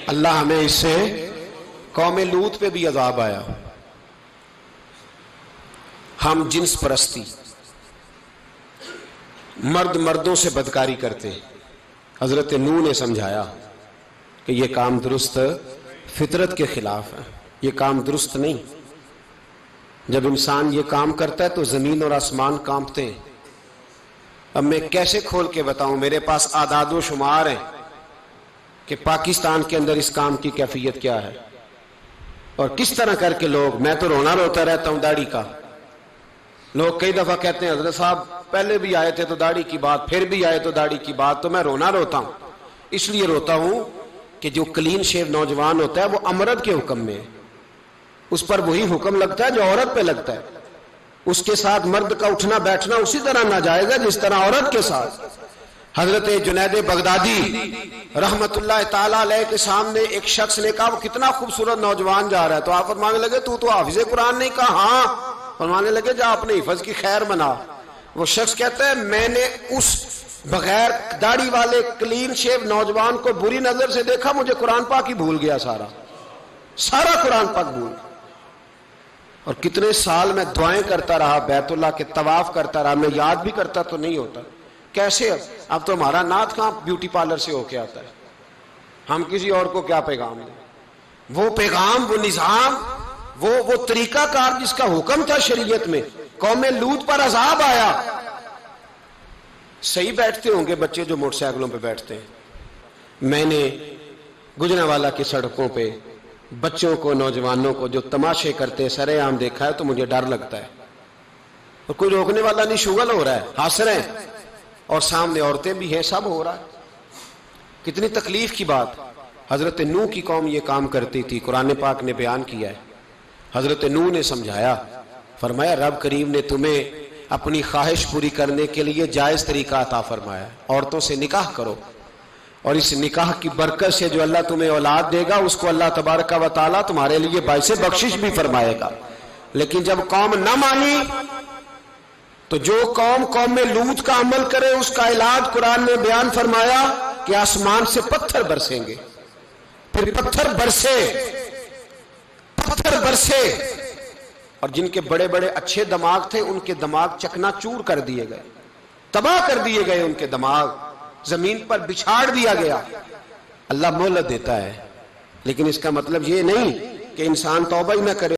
اللہ ہمیں اس سے قوم لوط پہ بھی عذاب آیا. ہم جنس پرستی، مرد مردوں سے بدکاری کرتے. حضرت نوح نے سمجھایا کہ یہ کام درست فطرت کے خلاف ہے، یہ کام درست نہیں. جب انسان یہ کام کرتا ہے تو زمین اور آسمان کانپتے ہیں. اب میں کیسے کھول کے بتاؤں، میرے پاس اعداد و شمار ہیں کہ پاکستان کے اندر اس کام کی کیفیت کیا ہے اور کس طرح کر کے لوگ، میں تو رونا روتا رہتا ہوں داڑھی کا. لوگ کئی دفعہ کہتے ہیں حضرت صاحب پہلے بھی آئے تھے تو داڑھی کی بات، پھر بھی آئے تو داڑھی کی بات. تو میں رونا روتا ہوں، اس لیے روتا ہوں کہ جو کلین شیو نوجوان ہوتا ہے وہ امرد کے حکم میں ہے، اس پر وہی حکم لگتا ہے جو عورت پہ لگتا ہے. اس کے ساتھ مرد کا اٹھنا بیٹھنا اسی طرح ناجائز ہے جس طرح عورت کے ساتھ. حضرت جنید بغدادی رحمت اللہ تعالی علیہ کے سامنے ایک شخص نے کہا وہ کتنا خوبصورت نوجوان جا رہا ہے، تو آپ فرمانے لگے تو حافظ قرآن نہیں؟ کہا ہاں. فرمانے لگے جا اپنے حفظ کی خیر منا. وہ شخص کہتا ہے میں نے اس بغیر داڑھی والے کلین شیو نوجوان کو بری نظر سے دیکھا، مجھے قرآن پاک ہی بھول گیا، سارا قرآن پاک بھول گیا. اور کتنے سال میں دعائیں کرتا رہا، بیت اللہ کے طواف کرتا رہا، میں یاد بھی کرتا تو نہیں ہوتا. کیسے اب تو ہمارا نعت کہاں بیوٹی پارلر سے ہو کے آتا ہے، ہم کسی اور کو کیا پیغام دیں. وہ پیغام، وہ نظام، وہ طریقہ کار جس کا حکم تھا شریعت میں. قوم لوط پر عذاب آیا. صحیح بیٹھتے ہوں گے بچے جو موٹر سائیکلوں پہ بیٹھتے ہیں. میں نے گجرانوالہ کی سڑکوں پہ بچوں کو، نوجوانوں کو جو تماشے کرتے سر عام دیکھا ہے تو مجھے ڈر لگتا ہے. اور کوئی روکنے والا نہیں، شغل ہو رہا ہے، ہنس رہے ہیں، اور سامنے عورتیں بھی ہیں، سب ہو رہا ہے. کتنی تکلیف کی بات. حضرت نوح کی قوم یہ کام کرتی تھی، قرآن پاک نے بیان کیا ہے. حضرت نوح نے سمجھایا، فرمایا رب کریم نے تمہیں اپنی خواہش پوری کرنے کے لیے جائز طریقہ عطا فرمایا، عورتوں سے نکاح کرو، اور اس نکاح کی برکت سے جو اللہ تمہیں اولاد دے گا اس کو اللہ تبارک و تعالیٰ تمہارے لیے باعث بخشش بھی فرمائے گا. لیکن جب قوم نہ مانی تو جو قوم میں لوط کا عمل کرے اس کا علاج قرآن نے بیان فرمایا کہ آسمان سے پتھر برسیں گے. پھر پتھر برسے اور جن کے بڑے بڑے اچھے دماغ تھے ان کے دماغ چکنا چور کر دیے گئے، تباہ کر دیے گئے، ان کے دماغ زمین پر بچھاڑ دیا گیا. اللہ مہلت دیتا ہے، لیکن اس کا مطلب یہ نہیں کہ انسان توبہ ہی نہ کرے.